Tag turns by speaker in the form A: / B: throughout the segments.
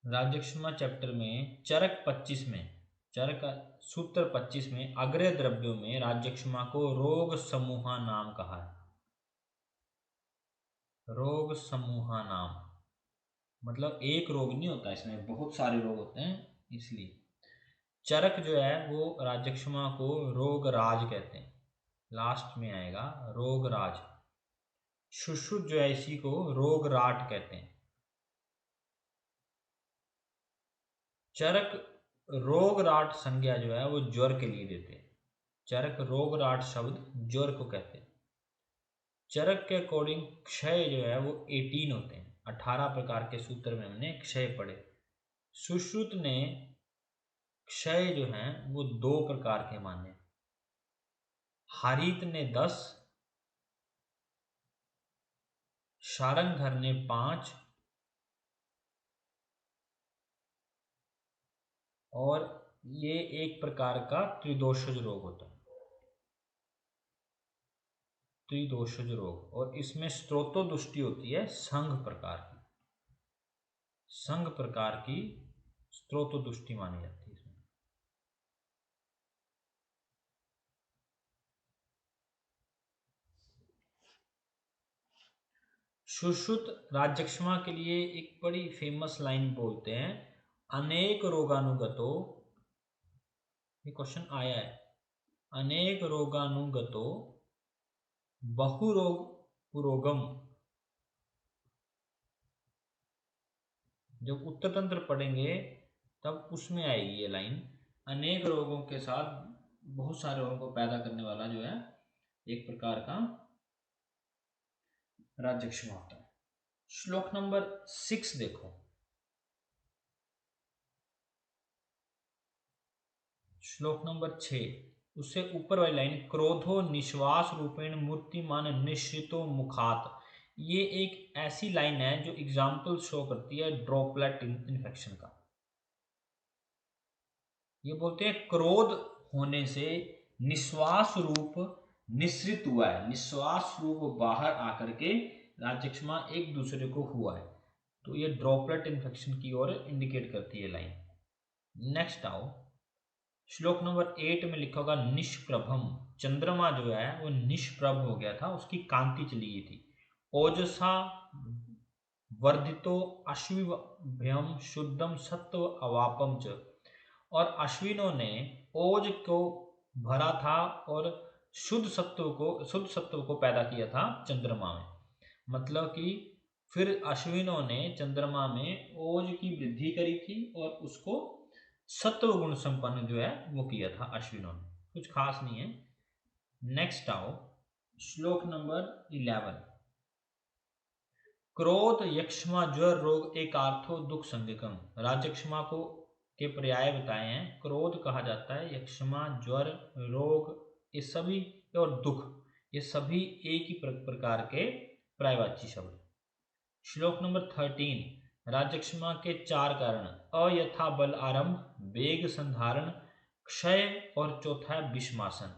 A: राज्यक्षमा chapter में चरक 25 में, चरक सूत्र 25 में अग्रय द्रव्यों में राज्यक्षमा को रोग समूहा नाम कहा है। रोग समूहा नाम मतलब एक रोग नहीं होता, इसमें बहुत सारे रोग होते हैं, इसलिए चरक जो है वो राज्यक्षमा को रोगराज कहते हैं, लास्ट में आएगा रोगराज। सुश्रुत जो है इसी को रोगराट कहते हैं। चरक रोगराट संज्ञा जो है वो ज्वर के लिए देते हैं। चरक रोगराट शब्द ज्वर को कहते हैं। चरक के अकॉर्डिंग क्षय जो है वो 18 होते हैं। 18 प्रकार के सूत्र में हमने क्षय पढ़े। सुश्रुत ने क्षय जो है वो 2 प्रकार के माने। हारीत ने 10, शारंगधर ने 5 और ये एक प्रकार का त्रिदोषज रोग होता है, त्रिदोषज रोग। और इसमें स्त्रोतोदुष्टि होती है संघ प्रकार की, संघ प्रकार की स्त्रोतोदुष्टि मानी जाती है इसमें। सुश्रुत राज्यक्षमा के लिए एक बड़ी फेमस लाइन बोलते हैं, अनेक रोगानुगतो, ये क्वेश्चन आया है, अनेक रोगानुगतो बहुरोग पुरोगम। जब उत्तर तंत्र पढ़ेंगे तब उसमें आएगी ये लाइन, अनेक रोगों के साथ बहुत सारे रोगों को पैदा करने वाला जो है एक प्रकार का राज्यक्षमा होता है। श्लोक नंबर 6 देखो, श्लोक नंबर 6 उससे ऊपर वाली लाइन, क्रोधो निश्वास रूपेण मूर्तिमान निश्रितो मुखात। ये एक ऐसी लाइन है जो एग्जाम्पल शो करती है ड्रॉपलेट इन्फेक्शन का। ये बोलते हैं क्रोध होने से निश्वास रूप निश्रित हुआ है, निश्वास रूप बाहर आकर के राज्यक्षमा एक दूसरे को हुआ है, तो ये ड्रॉपलेट इन्फेक्शन की ओर इंडिकेट करती है लाइन। नेक्स्ट आओ, श्लोक नंबर 8 में लिखा होगा निष्प्रभम। चंद्रमा जो है वो निष्प्रभ हो गया था, उसकी कांति चली गई थी। ओजसा वर्धितो अश्विभ्यम शुद्धम सत्व अवापम च। और अश्विनों ने ओज को भरा था और शुद्ध सत्व को पैदा किया था चंद्रमा में। मतलब कि फिर अश्विनों ने चंद्रमा में ओज की वृद्धि करी थी और उसको सत्व गुण संपन्न जो है वो किया था अश्विनों ने, कुछ खास नहीं है। नेक्स्ट आओ, श्लोक नंबर 11, क्रोध यक्षमा ज्वर रोग एकार्थो दुख संज्ञकम। राज्यक्षमा को के पर्याय बताए हैं, क्रोध कहा जाता है, यक्षमा ज्वर रोग ये सभी, और दुख ये सभी एक ही प्रकार के पर्यायवाची शब्द। श्लोक नंबर 13, राज्यक्षमा के 4 कारण, अयथा बल आरंभ, वेग संधारण, क्षय और चौथा है विषमासन।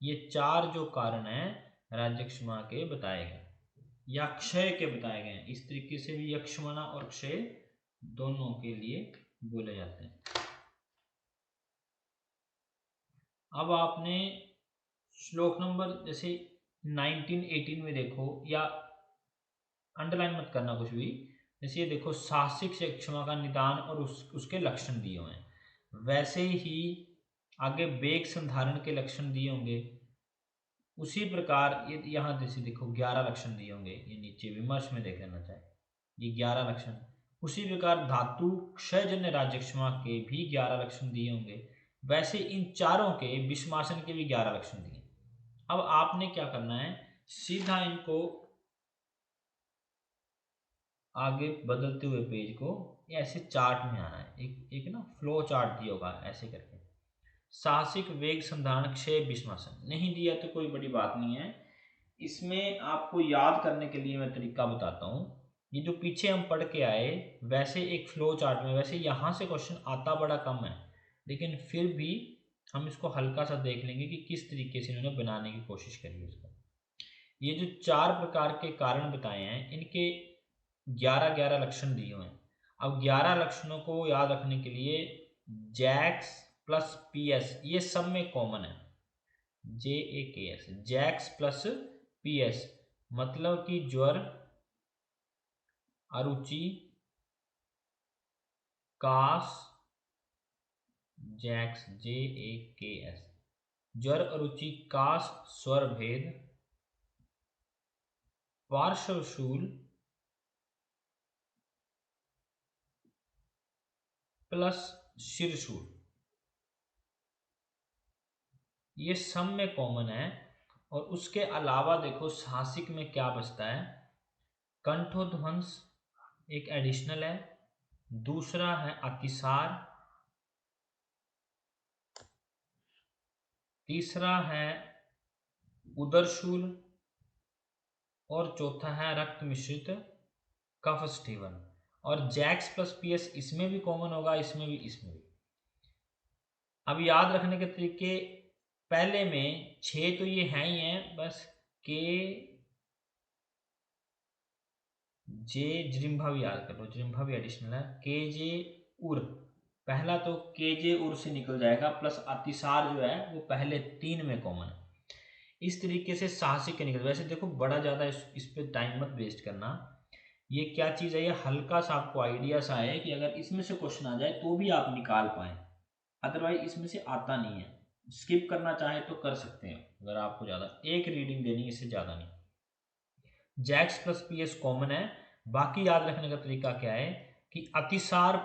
A: ये 4 जो कारण हैं राज्यक्षमा के बताए गए या क्षय के बताए गए हैं। इस तरीके से भी यक्षमना और क्षय दोनों के लिए बोले जाते हैं। अब आपने श्लोक नंबर जैसे 19 18 में देखो, या अंडरलाइन मत करना कुछ भी, जैसे ये देखो साहसिक यक्षमा का निदान और उसके लक्षण दिए हुए हैं, वैसे ही आगे वेग संधारण के लक्षण दिए होंगे। उसी प्रकार ये यहाँ जैसे देखो 11 लक्षण दिए होंगे, ये नीचे विमर्श में देख लेना चाहिए, ये 11 लक्षण। उसी प्रकार धातु क्षयजन्य राज्यक्षमा के भी 11 लक्षण दिए होंगे, वैसे इन चारों के विषमासन के भी 11 लक्षण दिए। अब आपने क्या करना है, सीधा इनको आगे बदलते हुए पेज को ऐसे चार्ट में आना है, एक ना फ्लो चार्ट दिया होगा ऐसे करके। साहसिक वेग संधारण क्षय विषमासन नहीं दिया तो कोई बड़ी बात नहीं है, इसमें आपको याद करने के लिए मैं तरीका बताता हूँ। ये जो पीछे हम पढ़ के आए वैसे एक फ्लो चार्ट में, वैसे यहाँ से क्वेश्चन आता बड़ा कम है, लेकिन फिर भी हम इसको हल्का सा देख लेंगे कि किस तरीके से इन्होंने बनाने की कोशिश करी है इसको। ये जो 4 प्रकार के कारण बताए हैं इनके 11 11 लक्षण दिए हुए हैं। अब 11 लक्षणों को याद रखने के लिए जैक्स प्लस पी एस ये सब में कॉमन है, JAKS jacks plus P S मतलब कि ज्वर, अरुचि, कास, जैक्स JAKS ज्वर, अरुचि, कास, स्वर भेद, पार्श्वशूल प्लस शिरशूल, ये सब में कॉमन है। और उसके अलावा देखो साहसिक में क्या बचता है, कंठोध्वंस एक एडिशनल है, दूसरा है अतिसार, तीसरा है उदरशूल और चौथा है रक्त मिश्रित कफ स्टीवन। और जैक्स प्लस पीएस इसमें भी कॉमन होगा, इसमें भी, इसमें भी। अब याद रखने के तरीके, पहले में 6 तो ये हैं ही हैं, बस के जे जृंभा भी याद कर लो, जृंभा भी एडिशनल है, के जे उर, पहला तो के जे उर से निकल जाएगा, प्लस अतिसार जो है वो पहले 3 में कॉमन है। इस तरीके से साहसिक के निकल, वैसे देखो बड़ा ज़्यादा इस पे टाइम मत वेस्ट करना। ये क्या चीज़ है, ये हल्का सा आपको आइडिया सा है कि अगर इसमें से क्वेश्चन आ जाए तो भी आप निकाल पाए, अदरवाइज इसमें से आता नहीं है। स्किप करना चाहे तो कर सकते हैं, अगर आपको ज़्यादा एक रीडिंग देनी है, इससे ज़्यादा नहीं। जैक्स प्लस पीएस कॉमन है। बाकी याद रखने का तरीका क्या है कि अतिसार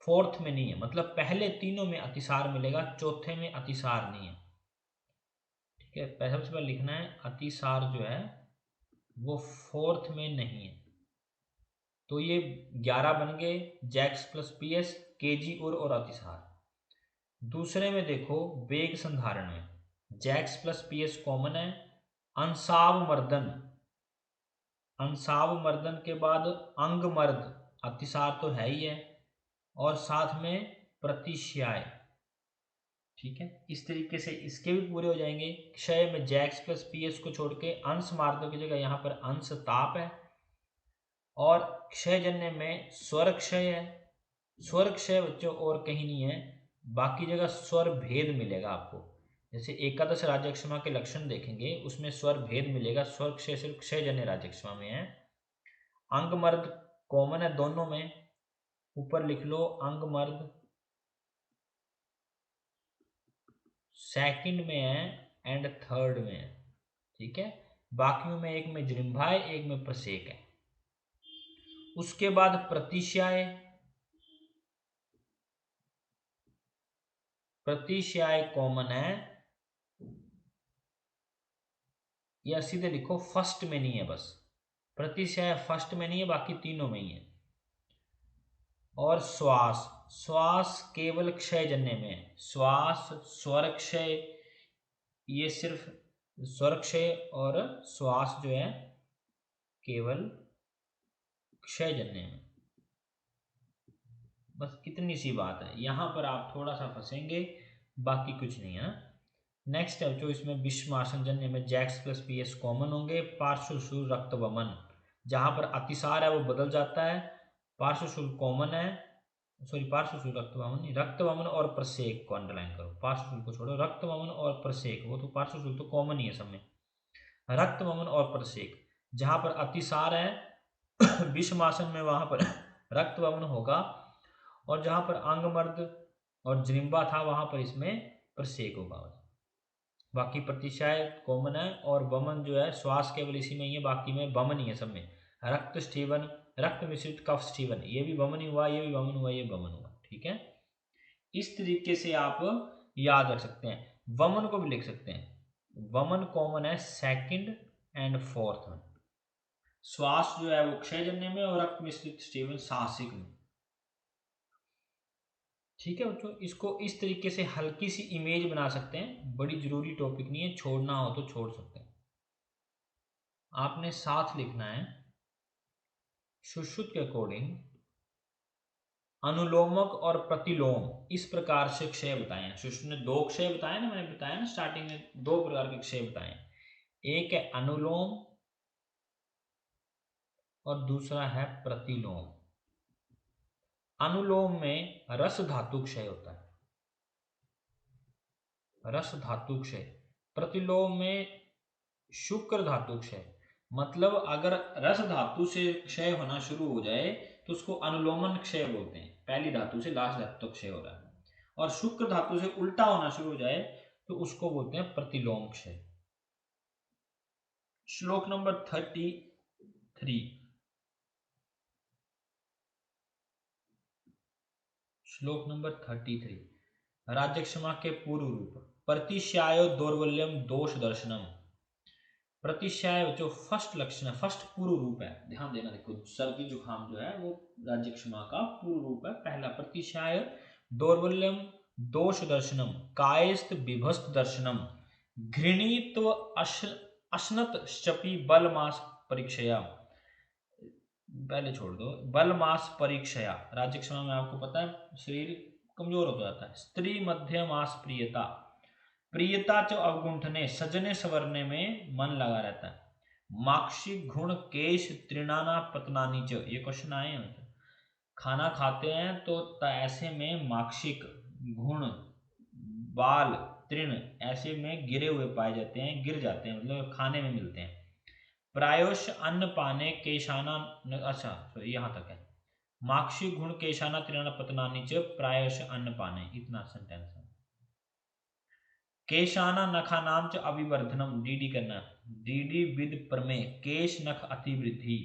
A: फोर्थ में नहीं है, मतलब पहले तीनों में अतिसार मिलेगा, चौथे में अतिसार नहीं है। ठीक है, सबसे पहले लिखना है अतिसार जो है वो फोर्थ में नहीं है। तो ये 11 बन गए, जैक्स प्लस पीएस, केजी और अतिसार। दूसरे में देखो वेग संधारण में जैक्स प्लस पीएस कॉमन है, अंसाव मर्दन, अंसाव मर्दन के बाद अंग मर्द, अतिसार तो है ही है, और साथ में प्रतिश्याय। ठीक है, इस तरीके से इसके भी पूरे हो जाएंगे। क्षय में जैक्स प्लस पीएस को छोड़ के अंश मार्दों की जगह यहाँ पर अंश ताप है, और क्षयजन्य में स्वर क्षय है। स्वर क्षय बच्चों और कहीं नहीं है, बाकी जगह स्वर भेद मिलेगा आपको। जैसे एकादश राज्यक्षमा के लक्षण देखेंगे उसमें स्वर भेद मिलेगा, स्वर क्षय सिर्फ क्षयजन्य राज्यक्षमा में है। अंगमर्द कॉमन है दोनों में, ऊपर लिख लो अंगमर्द सेकंड में है एंड थर्ड में है। ठीक है, बाकियों में एक में जृंभा है, एक में प्रसेक है। उसके बाद प्रतिश्याय, प्रतिश्याय कॉमन है, या सीधे लिखो फर्स्ट में नहीं है, बस प्रतिशय फर्स्ट में नहीं है, बाकी तीनों में ही है। और श्वास, श्वास केवल क्षयजन्य में है, श्वास स्वर क्षय, ये सिर्फ स्वर क्षय और श्वास जो है केवल क्षयजन्य में। बस इतनी सी बात है, यहां पर आप थोड़ा सा फंसेंगे, बाकी कुछ नहीं है। नेक्स्ट है जो इसमें विषमासन जन्य में जैक्स प्लस पीएस कॉमन होंगे। पार्श्वशूल रक्त वमन, जहां पर अतिसार है वो बदल जाता है, पार्श्वशूल कॉमन है, सॉरी पार्श्वशूल रक्त वमन नहीं, रक्त वमन और प्रसेक को अंडरलाइन करो, पार्श्वशूल को छोड़ो, रक्त वमन और प्रसेक, वो तो पार्श्वशूल तो कॉमन ही है सब में। रक्त वमन और प्रसेक, जहां पर अतिसार है विषमासन में वहां पर रक्त वमन होगा, और जहां पर अंगमर्द और जृंभा था वहां पर इसमें प्रसेक होगा। बाकी प्रतिशय कॉमन है, और वमन जो है श्वास केवल इसी में ही है, बाकी में वमन ही है सब में। रक्त स्टीवन, रक्त मिश्रित कफ स्टीवन, ये भी वमन ही हुआ, ये भी वमन हुआ, ये वमन हुआ। ठीक है, इस तरीके से आप याद रख सकते हैं। वमन को भी लिख सकते हैं, वमन कॉमन है सेकंड एंड फोर्थ में, श्वास जो है वो क्षयजन्य में, और रक्त मिश्रित स्टीवन साहसिक में। ठीक है बच्चों, इसको इस तरीके से हल्की सी इमेज बना सकते हैं, बड़ी जरूरी टॉपिक नहीं है, छोड़ना हो तो छोड़ सकते हैं। आपने साथ लिखना है सुश्रुत के अकॉर्डिंग अनुलोमक और प्रतिलोम इस प्रकार से क्षय बताए हैं। सुश्रुत ने 2 क्षय बताए ना, मैंने बताया ना स्टार्टिंग में 2 प्रकार के क्षय बताए हैं, एक है अनुलोम और दूसरा है प्रतिलोम। अनुलोम में रस धातु क्षय होता है, रस धातु क्षय। प्रतिलोम में शुक्र धातु क्षय। मतलब अगर रस धातु से क्षय होना शुरू हो जाए तो उसको अनुलोमन क्षय बोलते हैं, पहली धातु से लास्ट धातु तक क्षय हो रहा है। और शुक्र धातु से उल्टा होना शुरू हो जाए तो उसको बोलते हैं प्रतिलोम क्षय। श्लोक नंबर 33। श्लोक नंबर 33 राज्यक्षमा के पूर्व रूप। प्रतिश्यायो दौर्बल्यम दोष दर्शनम। प्रतिश्याय जो फर्स्ट लक्षण है, फर्स्ट पूर्व रूप है, ध्यान देना। देखो सर्दी जुकाम जो है वो राज्यक्षमा का पूर्व रूप है। पहला प्रतिश्याय दौर्बल्यम दोष दर्शनम, कायस्थ विभस्त दर्शनम, घृणीत्व अश्नत शपी बल मास परीक्षया। पहले छोड़ दो, बल मास परीक्षया। राज्यक्षमा में आपको पता है शरीर कमजोर हो जाता है। स्त्री मध्य मास प्रियता, प्रियता च अवगुंठने, सजने सवरने में मन लगा रहता है। माक्षिक घुण केश तृणाना पतनानी च, ये क्वेश्चन आए हैं। खाना खाते हैं तो ऐसे में माक्षिक घुण बाल तृण ऐसे में गिरे हुए पाए जाते हैं, गिर जाते हैं, मतलब खाने में मिलते हैं। प्रायोश अन्न पाने केशाना, अच्छा तो यहाँ तक है। माक्षिक गुण केशाना त्रिणाना पतनानी च प्रायोश अन्न पाने, इतना सेंटेंस है। केशाना नखा नाम च अभिवर्धनम, डीडी करना, डीडी विद प्रमेय, केश नख अतिवृद्धि।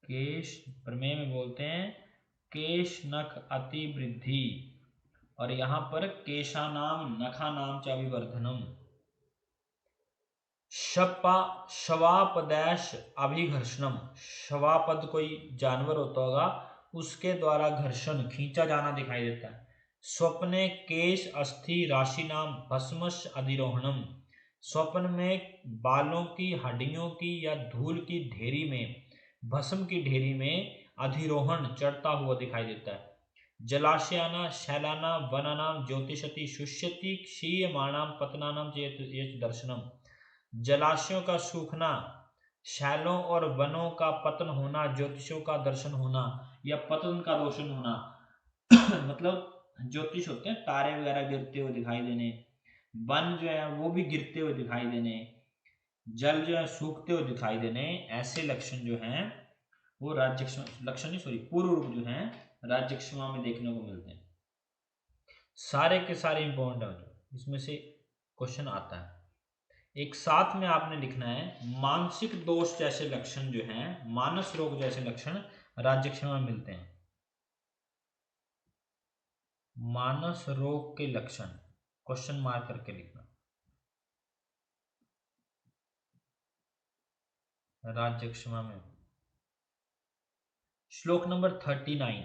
A: केश प्रमेय में बोलते हैं केश नख अतिवृद्धि, और यहां पर केशानाम नखा नाम च अभिवर्धनम। शवापदैश अभिघर्षणम, शवापद कोई जानवर होता होगा, उसके द्वारा घर्षण खींचा जाना दिखाई देता है। स्वप्ने केश अस्थि राशि नाम भस्मश अधिरोहणम, स्वप्न में बालों की हड्डियों की या धूल की ढेरी में, भस्म की ढेरी में अधिरोहण चढ़ता हुआ दिखाई देता है। जलाशयाना शैलाना वनानाम ज्योतिषति शुष्यति क्षीयमाणाम पतनानाम चेत दर्शनम, जलाशयों का सूखना, शैलों और वनों का पतन होना, ज्योतिषों का दर्शन होना या पतन का रोशन होना। मतलब ज्योतिष होते हैं तारे वगैरह गिरते हुए दिखाई देने, वन जो है वो भी गिरते हुए दिखाई देने, जल जो है सूखते हुए दिखाई देने, ऐसे लक्षण जो हैं वो राज्यक्षमा लक्षण नहीं सॉरी पूर्व रूप जो हैं राज्यक्षमा में देखने को मिलते हैं। सारे के सारे इंपॉर्टेंट है, इसमें से क्वेश्चन आता है। एक साथ में आपने लिखना है मानसिक दोष जैसे लक्षण जो हैं, मानस रोग जैसे लक्षण राज्यक्षमा में मिलते हैं। मानस रोग के लक्षण क्वेश्चन मार्क करके लिखना, राज्यक्षमा में। श्लोक नंबर 39।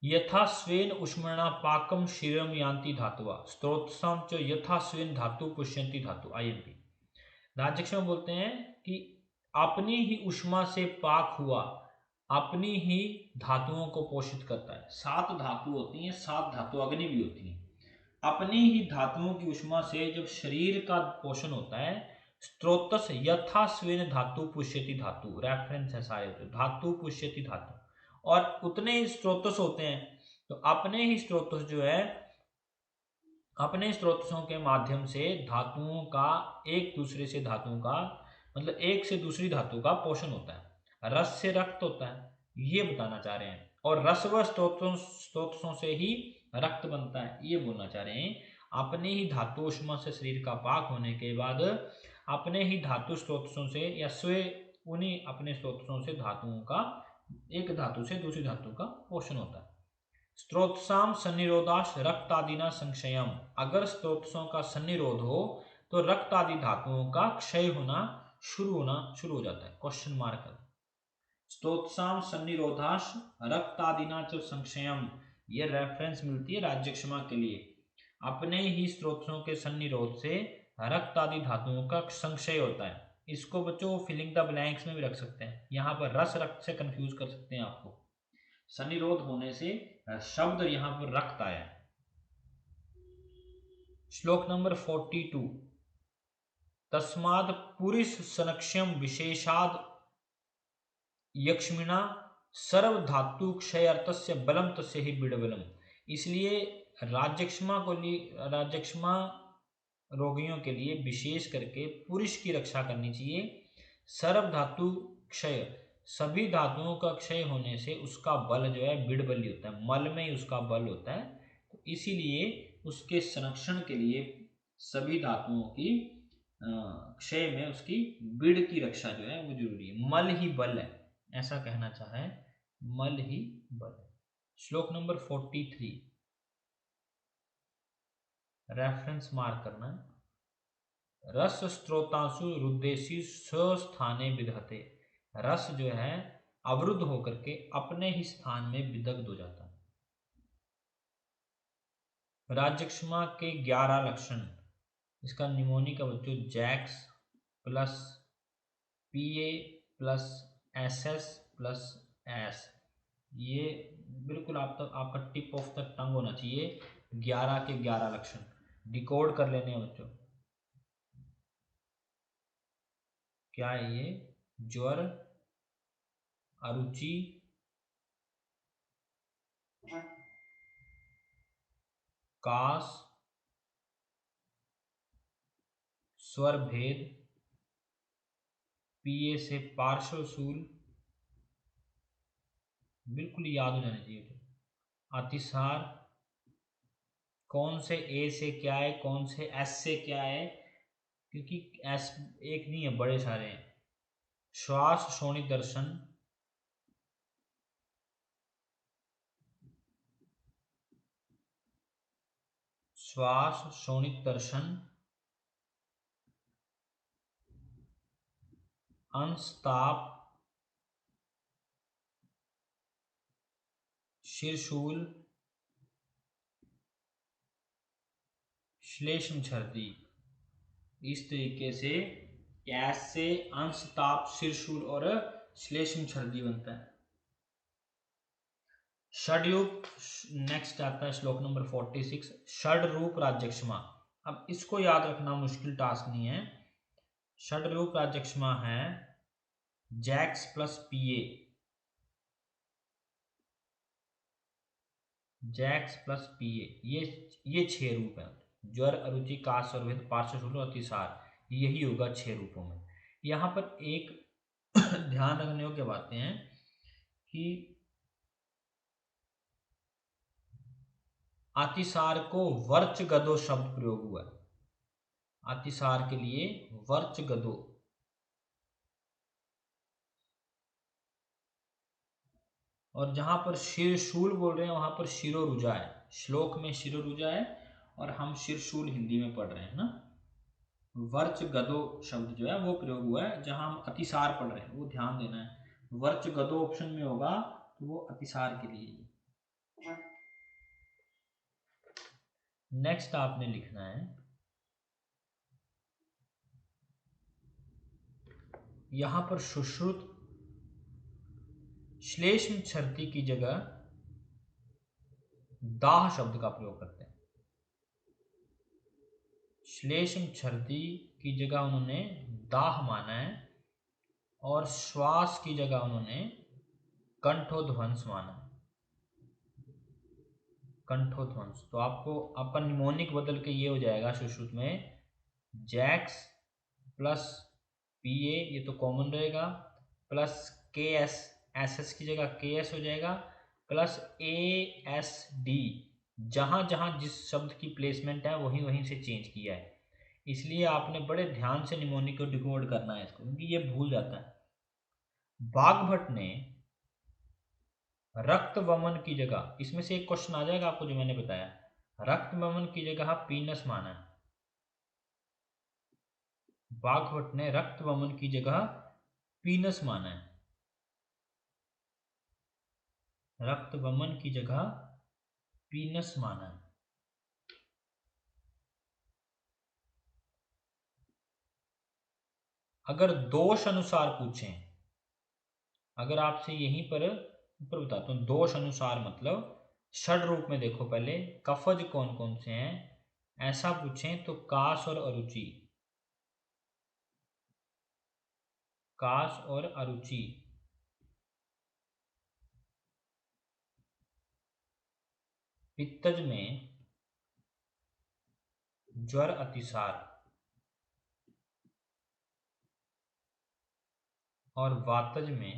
A: यथा स्वेन उष्मणा पाकम शीरम यान्ति धातुवा, स्त्रोतसाम च यथा स्वेन धातु पुष्यन्ति धातु, आईएमपी। राज्यक्षमा बोलते हैं कि अपनी ही उष्मा से पाक हुआ अपनी ही धातुओं को पोषित करता है। 7 धातु होती हैं, 7 धातु अग्नि भी होती हैं। अपनी ही धातुओं की उष्मा से जब शरीर का पोषण होता है, स्त्रोतस यथा स्वेन धातु पुष्यति धातु, रेफरेंस है सारे, धातु पुष्यति धातु, और उतने ही स्त्रोतस होते हैं। तो अपने ही स्त्रोतस जो है, अपने स्त्रोतों के माध्यम से धातुओं का एक दूसरे से धातुओं का मतलब एक से दूसरी धातु का पोषण होता है। रस से रक्त होता है, ये बताना चाह रहे हैं, और रस व स्त्रोतों से ही रक्त बनता है, ये बोलना चाह रहे हैं। अपने ही धातु उष्मा से शरीर का पाक होने के बाद अपने ही धातु स्त्रोतों से या स्वयं उन्हीं अपने स्त्रोतों से धातुओं का एक धातु से दूसरी धातु का पोषण होता है। स्त्रोतसाम सन्निरोधाश रक्त आदि न संक्षयम, अगर स्त्रोतों का सन्निरोध हो तो रक्त आदि धातुओं का क्षय होना शुरू हो जाता है। क्वेश्चन मार्क है। स्त्रोतसाम सन्निरोधाश रक्त आदि न संक्षयम, ये रेफरेंस मिलती है राज्यक्षमा के लिए। अपने ही स्त्रोतों के सन्निरोध से रक्त आदि धातुओं का संक्षय होता है। इसको बच्चों फिलिंग द ब्लैंक्स में भी रख सकते हैं, यहाँ पर रस रक्त से कंफ्यूज कर सकते हैं आपको, सन्निरोध होने से शब्द यहां पर रक्त आया है। श्लोक नंबर 42। तस्माद पुरुष संक्षम विशेषाद यक्ष्मिना सर्व धातु क्षय अर्थस्य बलम तस्य ही बिड़बलम। इसलिए राज्यक्षमा रोगियों के लिए विशेष करके पुरुष की रक्षा करनी चाहिए। सर्व धातु क्षय, सभी धातुओं का क्षय होने से उसका बल जो है बिड़बली होता है, मल में ही उसका बल होता है। तो इसीलिए उसके संरक्षण के लिए सभी धातुओं की क्षय में उसकी बिड़ की रक्षा जो है वो जरूरी है। मल ही बल है, ऐसा कहना चाहा है, मल ही बल है। श्लोक नंबर 43, रेफरेंस मार्क करना है। रस स्त्रोतांशु रुद्देशी स्वस्थाने विदहते। रस जो है अवरुद्ध होकर के अपने ही स्थान में विदग्ध हो जाता है। राज्यक्षमा के 11 लक्षण, इसका निमोनिक का बच्चों जैक्स प्लस पीए प्लस एसएस प्लस एस, ये बिल्कुल आपका टिप ऑफ द टंग होना चाहिए। 11 के 11 लक्षण डिकोड कर लेने हैं बच्चों। क्या है ये? ज्वर, अरुचि, कास, स्वर भेद, पीए से पार्श्व सूल, बिल्कुल याद हो जाना चाहिए। अतिसार, कौन से ए से क्या है, कौन से एस से क्या है, क्योंकि एस एक नहीं है, बड़े सारे हैं। श्वास शोणित दर्शन, श्वास शोणित दर्शन, अंशताप, शिरशूल, श्लेष्म छर्दी। इस तरीके से गैस से अंशताप, शिरशूल और श्लेष्म छर्दी बनता है। षडरूप, नेक्स्ट आता है श्लोक नंबर 46, षड रूप राज्यक्षमा। अब इसको याद रखना मुश्किल टास्क नहीं है। षड रूप राज्यक्षमा है जैक्स प्लस पीए, जैक्स प्लस पीए, ये 6 रूप है। ज्वर, अरुचि, कास, स्वर्भेद, पार्श्वशूल और अतिसार, यही होगा 6 रूपों में। यहाँ पर एक ध्यान रखने योग्य बातें हैं कि अतिसार को वर्च गदो शब्द प्रयोग हुआ है। अतिसार के लिए वर्च गदो, और जहां पर शिरशूल बोल रहे हैं वहां पर शिरोरुजा है। श्लोक में शिरोरुजा है और हम शिरशूल हिंदी में पढ़ रहे हैं ना। वर्च गदो शब्द जो है वो प्रयोग हुआ है, जहां हम अतिसार पढ़ रहे हैं वो ध्यान देना है। वर्च गदो ऑप्शन में होगा तो वो अतिसार के लिए। नेक्स्ट आपने लिखना है, यहां पर सुश्रुत श्लेष्म छर्दी की जगह दाह शब्द का प्रयोग करते हैं। श्लेष्म छर्दी की जगह उन्होंने दाह माना है और श्वास की जगह उन्होंने कंठोध्वंस माना है। कंठोध्वंस, तो आपका निमोनिक बदल के ये हो जाएगा सुश्रुत में जैक्स प्लस पीए, ये तो कॉमन रहेगा, प्लस के एस, एस एस की जगह के एस हो जाएगा, प्लस ए एस डी, जहां जहां जिस शब्द की प्लेसमेंट है वहीं वहीं से चेंज किया है। इसलिए आपने बड़े ध्यान से निमोनिक को डिकोड करना है इसको, क्योंकि ये भूल जाता है। बागभट्ट ने रक्त वमन की जगह, इसमें से एक क्वेश्चन आ जाएगा आपको जो मैंने बताया, रक्त वमन की जगह पीनस माना है। बागभट्ट ने रक्त वमन की जगह पीनस माना है। रक्त वमन की जगह पीनस माना है। अगर दोष अनुसार पूछें, अगर आपसे यहीं पर ऊपर बताता हूं, दोष अनुसार मतलब षड रूप में देखो पहले कफज कौन कौन से हैं, ऐसा पूछें तो कास और अरुचि, काश और अरुचि। पित्तज में ज्वर अतिसार और वातज में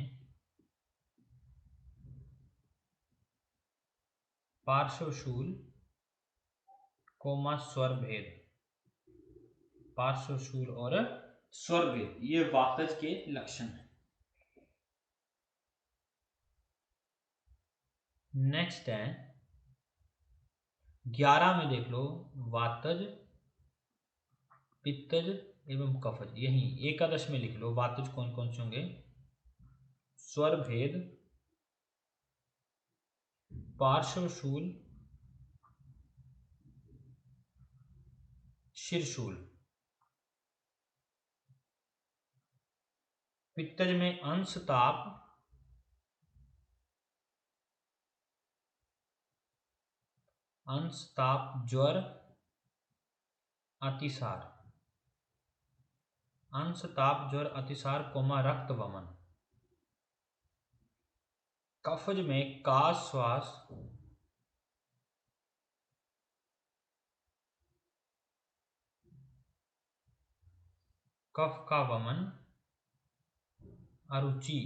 A: पार्श्वशूल कोमा स्वर भेद। पार्श्वशूल और स्वर भेद ये वातज के लक्षण हैं। नेक्स्ट है 11 में देख लो, वातज, पित्तज एवं कफज। यही एकादश में लिख लो वातज कौन कौन से होंगे, स्वर भेद, पार्श्वशूल, शिरशूल। पित्तज में अंश ताप, ज्वर, अतिसार, अंश ताप ज्वर अतिसार कोमा रक्त वमन। कफज में काश श्वास, कफ का वमन, अरुचि।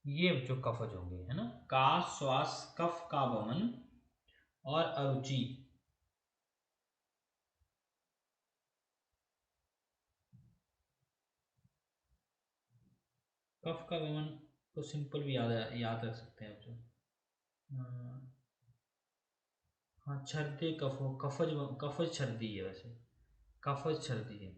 A: ये जो कफज होंगे है ना, काश श्वास कफ का वमन और अरुचि। कफ का वमन तो सिंपल भी याद रख सकते हैं आप। हाँ, छर्दे कफो, कफज छर्दी है, वैसे कफज छर्दी है।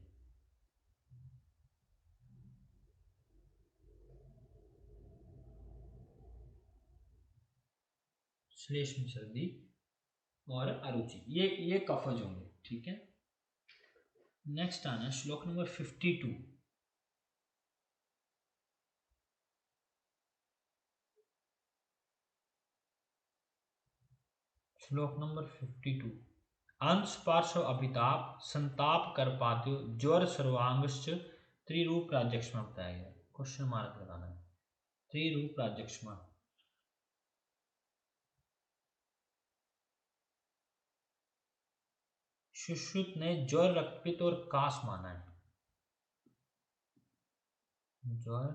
A: श्लेष्म सर्दी और अरुचि, ये कफज होंगे। ठीक है, नेक्स्ट आना श्लोक नंबर 52। श्लोक नंबर 52। अंश पार्श्व अभिताप संताप कर पात्यो ज्वर सर्वांगश्च त्रिरूप प्राजक्ष्मा बताया गया। क्वेश्चन मार्क लगाना है, त्रिरूप प्राजक्ष्मा। सुश्रुत ने ज्वर, रक्तपित्त और काश माना है। ज्वर,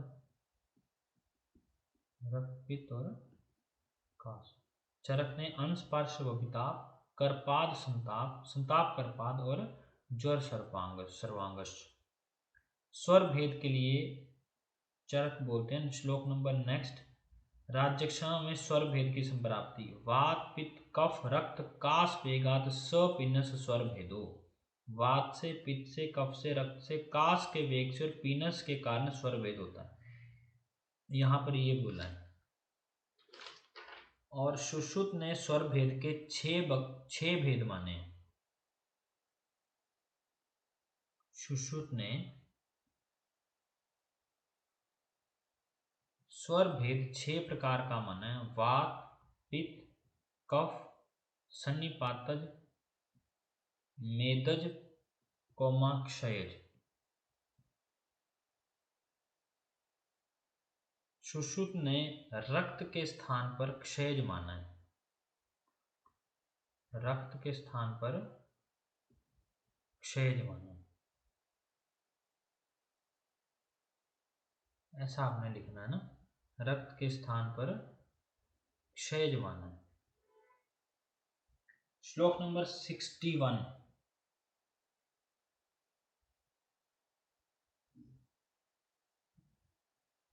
A: रक्तपित्त और काश। चरक ने अंश पार्श्व अभिताप, करपाद संताप, संताप करपाद और ज्वर सर्वांगश। स्वर भेद के लिए चरक बोलते हैं। श्लोक नंबर नेक्स्ट, राज्यक्षमा में स्वर भेद की संप्राप्ति। वात पित्त कफ रक्त काश वेगात सपीनस स्वर भेदो। वात से, पित्त से, कफ से, रक्त से, काश के वेग से और पीनस के कारण स्वर भेद होता है। यहां पर ये बोला है। और सुश्रुत ने स्वर भेद के 6 भेद माने हैं। सुश्रुत ने स्वर भेद 6 प्रकार का माना है। वात, पित्त, कफ, सन्निपातज, मेदज, कोमा क्षयज। सुश्रुत ने रक्त के स्थान पर क्षयज माना है। रक्त के स्थान पर क्षयज माना है, ऐसा आपने लिखना है ना, रक्त के स्थान पर क्षयज माना है। श्लोक नंबर 61।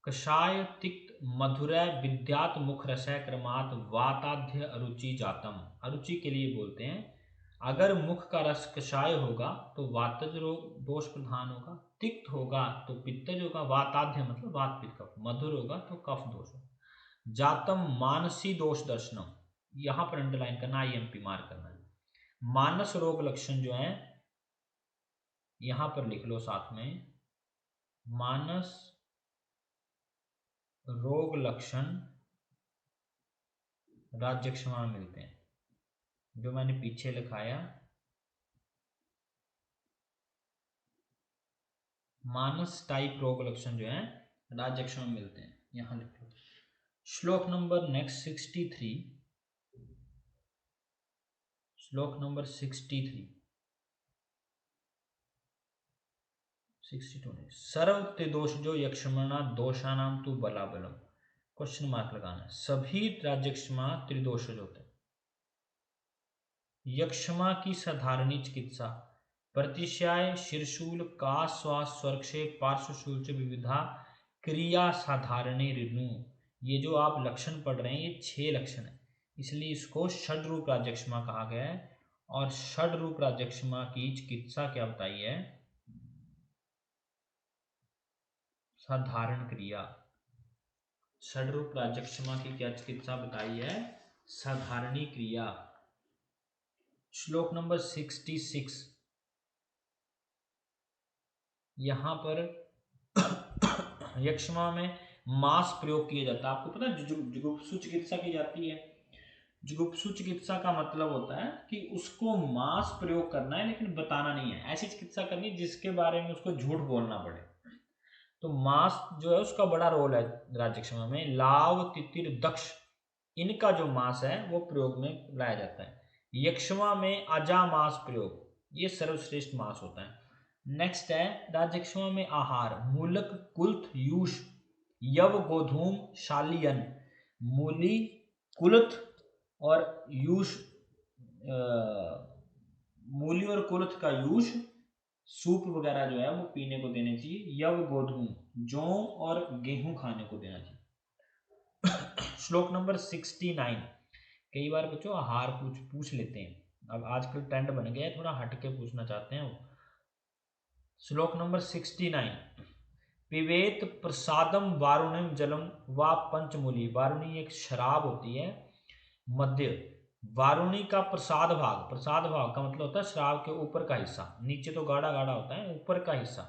A: कषाय तिक्त मधुरै विद्यात मुख रसय क्रमात् वाताध्य अरुचि जातम। अरुचि के लिए बोलते हैं, अगर मुख का रस कषाय होगा तो वातज रोग दोष प्रधान होगा, तिक्त होगा तो पित्तज होगा, वाताध्य मतलब वात पित्त कफ, मधुर होगा तो कफ दोष होगा। जातम मानसी दोष दर्शनम, यहां पर अंडरलाइन करना, IMP मार्क करना है। मानस रोग लक्षण जो है यहां पर लिख लो साथ में, मानस रोग लक्षण राज्यक्षमा में मिलते हैं। जो मैंने पीछे लिखाया, मानस टाइप रोग लक्षण जो है राजयक्ष में मिलते हैं, यहाँ लिख लो। श्लोक नंबर नेक्स्ट 63, श्लोक नंबर 63 62 नहीं, सर्व ते दोष जो यक्षमणा दोषानाम तु बलाबलम, क्वेश्चन मार्क लगाना है। सभी राजयक्षमा त्रिदोषज होते हैं। यक्षमा की साधारणी चिकित्सा प्रतिशय शिरशूल का श्वास स्वर्क्षेप पार्श्वशूल से विविधा क्रिया साधारणी ऋणु, ये जो आप लक्षण पढ़ रहे हैं ये 6 लक्षण है, इसलिए इसको षड रूप राजयक्षमा कहा गया है। और षड रूप राजयक्षमा की चिकित्सा क्या बताई है? साधारण क्रिया। षड रूप राजयक्षमा की क्या चिकित्सा बताई है? साधारणी क्रिया। श्लोक नंबर 66, यहां पर यक्षमा में मांस प्रयोग किया जाता है। आपको पता है जुगुप्सु चिकित्सा की जाती है। जुगुप्सु चिकित्सा का मतलब होता है कि उसको मांस प्रयोग करना है लेकिन बताना नहीं है, ऐसी चिकित्सा करनी है जिसके बारे में उसको झूठ बोलना पड़े। तो मांस जो है उसका बड़ा रोल है राजयक्षमा में। लाव तितिर दक्ष, इनका जो मांस है वो प्रयोग में लाया जाता है। यक्षमा में अजा मांस प्रयोग, ये सर्वश्रेष्ठ मांस होता है। नेक्स्ट है राजयक्षमा में आहार, मूलक कुल्थ यूष यव गोधूम शालियन, मूली कुल्थ और यूष, मूली और कुल्थ का यूष सूप वगैरह जो है वो पीने को देने चाहिए। यव गोधूम जौ और गेहूं खाने को देना चाहिए। श्लोक नंबर 69, कई बार बच्चों आहार पूछ लेते हैं, अब आजकल ट्रेंड बन गया है, थोड़ा हटके पूछना चाहते हैं वो। श्लोक नंबर 69, पिबेत प्रसादम वारुणिम जलम व पंचमूली, वारुणी एक शराब होती है मध्य, वारुणी का प्रसाद भाग, प्रसाद भाग का मतलब होता है शराब के ऊपर का हिस्सा, नीचे तो गाढ़ा गाढ़ा होता है, ऊपर का हिस्सा,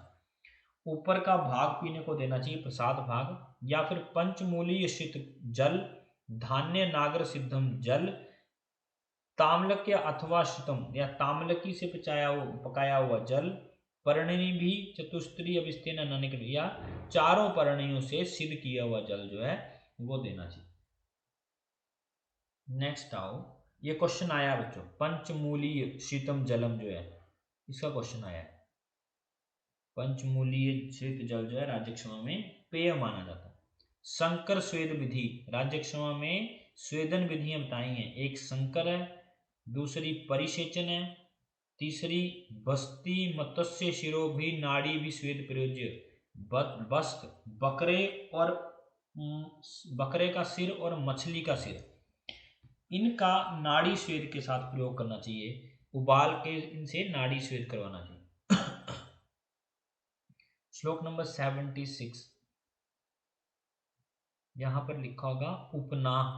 A: ऊपर का भाग पीने को देना चाहिए, प्रसाद भाग। या फिर पंचमूली शीत जल, धान्य नागर सिद्धम जल, ताम्लक्य अथवा शीतम या ताम्लकी से पकाया हुआ जल, पर्णिनी भी चतुस्त्री अभिस्तेन अनानिक, या चारों पर्णियों से सिद्ध किया हुआ जल जो है वो देना चाहिए। नेक्स्ट आओ, ये क्वेश्चन आया बच्चों, पंचमूलीय शीतम जलम जो है इसका क्वेश्चन आया है। पंचमूलीय शीत जल जो है राजयक्षमा में पेय माना जाता है। संकर स्वेद विधि, राजयक्षमा में स्वेदन विधियां बताई हैं, एक संकर है, दूसरी परिसेचन है, तीसरी बस्ती मत्स्य शिरो भी नाड़ी भी स्वेद प्रयोज्य, बस्त बकरे और बकरे का सिर और मछली का सिर, इनका नाड़ी स्वेद के साथ प्रयोग करना चाहिए, उबाल के इनसे नाड़ी स्वेद करवाना चाहिए। श्लोक नंबर 76, यहां पर लिखा होगा उपनाह,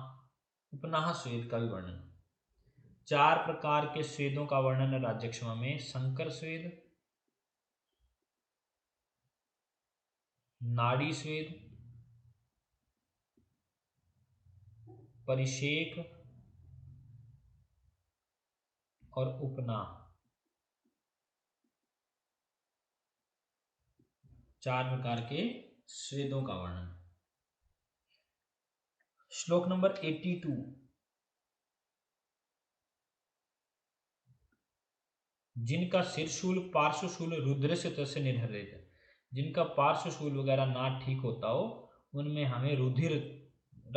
A: उपनाह स्वेद का भी वर्णन। 4 प्रकार के स्वेदों का वर्णन है राजयक्षमा में, संकर स्वेद, नाड़ी स्वेद, परिषेक और उपनाह, 4 प्रकार के स्वेदों का वर्णन। श्लोक नंबर 82, जिनका सिरशूल पार्श्वशूल रुद्र से तस्य निर्हरित है, जिनका पार्श्वशूल वगैरह ना ठीक होता हो उनमें हमें रुधिर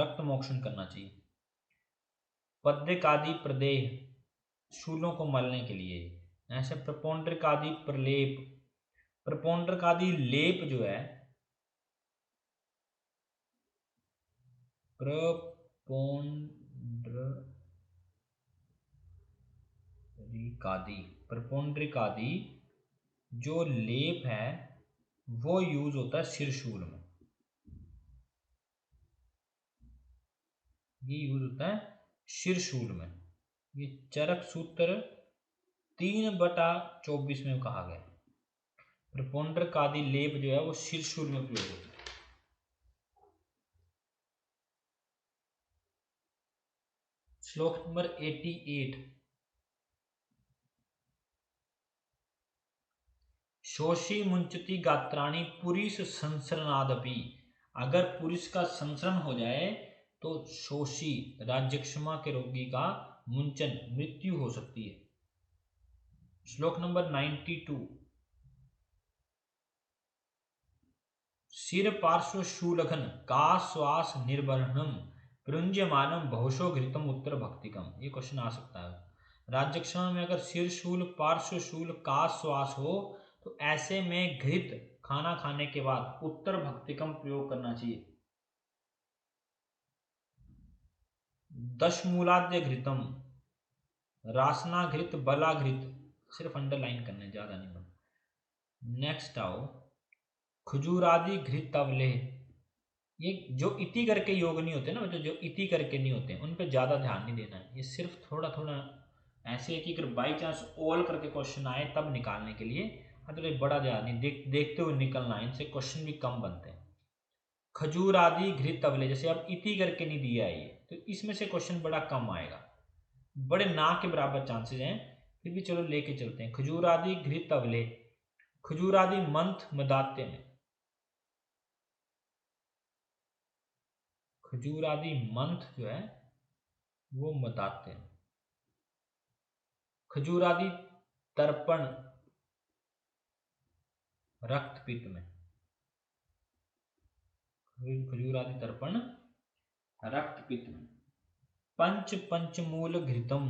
A: रक्त मोक्षण करना चाहिए। पद्यकादि प्रदेह, शूलों को मलने के लिए, ऐसे प्रपौंड्रिकादि प्रलेप, प्रपौंड्रिकादि लेप जो है, प्रपौंड्रिकादि जो लेप है वो यूज होता है सिरशूल में, ये यूज होता है सिरशूल में। ये चरक सूत्र 3/24 में कहा गया। प्रपौंड्रिकादि लेप जो है वो सिरशूल में प्रयोग होता है। श्लोक नंबर 88, शोषी मुंचती गात्राणी पुरीस संसरणादपि, अगर पुरुष का संसरण हो जाए तो शोषी राज्यक्षमा के रोगी का मुंचन मृत्यु हो सकती है। श्लोक नंबर 92। शिर पार्श्व शूलघन का श्वास निर्वहनम प्रयुंज्यमानम बहुशो घृतम उत्तर भक्तिकम, ये क्वेश्चन आ सकता है। राज्यक्षमा में अगर सिर शूल पार्श्व शूल का श्वास हो तो ऐसे में घृत खाना खाने के बाद उत्तर भक्तिकम प्रयोग करना चाहिए। दशमूलाद्य घृतम रासना घृत बला घृत, सिर्फ अंडरलाइन करने, ज्यादा नहीं बना। नेक्स्ट आओ खजूरादि घृत तवले, ये जो इति करके योग नहीं होते ना, मतलब जो इति करके नहीं होते उन पे ज्यादा ध्यान नहीं देना है। ये सिर्फ थोड़ा थोड़ा ऐसे है कि अगर बाई चांस ऑल करके क्वेश्चन आए तब निकालने के लिए, मतलब बड़ा ध्यान नहीं देखते हुए निकलना है, इनसे क्वेश्चन भी कम बनते हैं। खजूर आदि घृत तवले, जैसे अब इति करके नहीं दिया है ये, तो इसमें से क्वेश्चन बड़ा कम आएगा, बड़े ना के बराबर चांसेस हैं, फिर भी चलो लेके चलते हैं। खजूर आदि घृत तवले, खजूर आदि मंथ मदात्य में, खजूर आदि मंथ जो है वो मदाते हैं। खजूर आदि तर्पण रक्तपित्त में, खजूर आदि तर्पण रक्तपित्त में। पंच पंचमूल घृतम,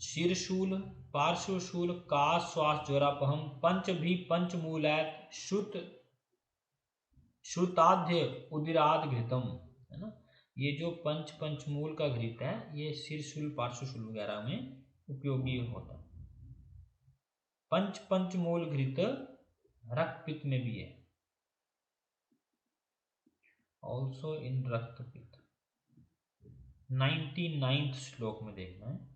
A: शीर्षूल पार्श्वशूल का श्वास ज्वरापहम पंच भी पंचमूलैत श्रुत श्रुताध्य उदिराद घृतम, है ना। ये जो पंचमूल का घृत है ये शीर्षूल पार्श्वशूल वगैरह में उपयोगी होता है। पंचमूल घृत रक्तपित्त में भी है, ऑल्सो इन रक्तपित्त। 99 श्लोक में देखना है।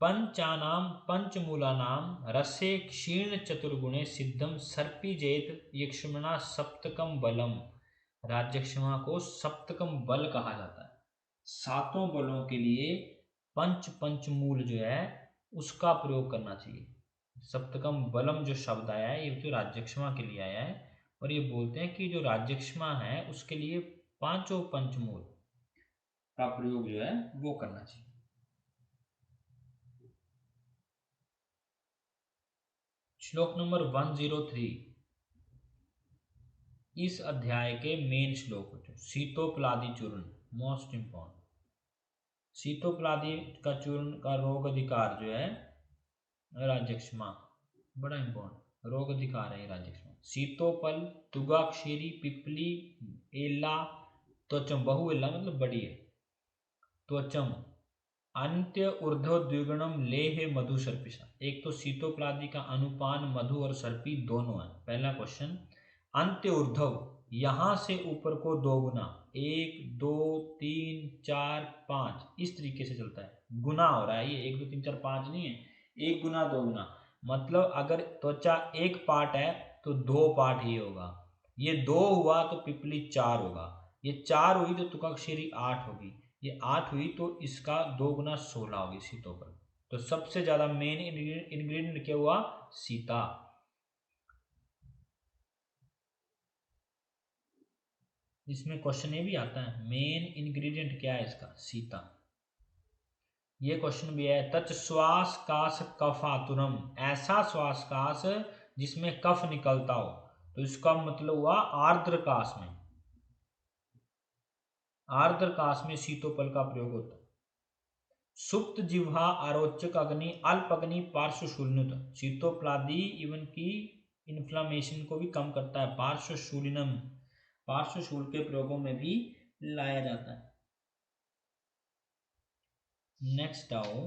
A: पंचानाम पंचमूलानाम रसे क्षीण चतुर्गुणे सिद्धम सर्पी जैत यक्षमणा सप्तकम बलम, राज्यक्षमा को सप्तकम बल कहा जाता है। सातों बलों के लिए पंचमूल जो है उसका प्रयोग करना चाहिए। सप्तकम बलम जो शब्द आया है ये तो राज्यक्षमा के लिए आया है, और ये बोलते हैं कि जो राज्यक्षमा है उसके लिए पांचों पंचमूल का प्रयोग जो है वो करना चाहिए। श्लोक नंबर 103, इस अध्याय के मेन श्लोक जो शीतोपलादि चूर्ण, मोस्ट इंपॉर्टेंट। शीतोपलादि का चूर्ण का रोग अधिकार जो है राज्यक्षमा, बड़ा इंपॉर्टेंट रोग अधिकार है राज्यक्षमा। शीतोपल तुगाक्षेरी पिपली एला त्वचम, बहु एला मतलब बड़ी है, त्वचम अंत्य ऊर्ध्व द्विगुणम लेह मधु सर्पिषा। एक तो शीतोपलादि का अनुपान मधु और सर्पी दोनों है। पहला क्वेश्चन, अंत्य ऊर्ध्व यहां से ऊपर को दो गुना, 1 2 3 4 5 इस तरीके से चलता है, गुना हो रहा है ये, 1 2 3 4 5 नहीं है, 1 गुना 2 गुना, मतलब अगर त्वचा एक पार्ट है तो 2 पार्ट ही होगा। ये 2 हुआ तो पिपली 4 होगा, ये 4 हुई तो तुकाक्षेरी 8 होगी, ये 8 हुई तो इसका 2 गुना 16 होगी शीतोपल। तो सबसे ज्यादा मेन इंग्रेडिएंट क्या हुआ, सीता। इसमें क्वेश्चन ये भी आता है मेन इंग्रेडिएंट क्या है इसका, सीता। ये क्वेश्चन भी है, तच श्वास काश कफातुरम, ऐसा श्वास काश जिसमें कफ निकलता हो, तो इसका मतलब हुआ आर्द्र काश में, आर्द्र काश में शीतोपल का प्रयोग होता है। सुप्त जिह्वा आरोचक अग्नि अल्प अग्नि पार्श्व शूलिनुत, शीतोपलादि इवन की इन्फ्लामेशन को भी कम करता है। पार्श्व शूलिनम, पार्श्व शूल के प्रयोगों में भी लाया जाता है। नेक्स्ट आओ,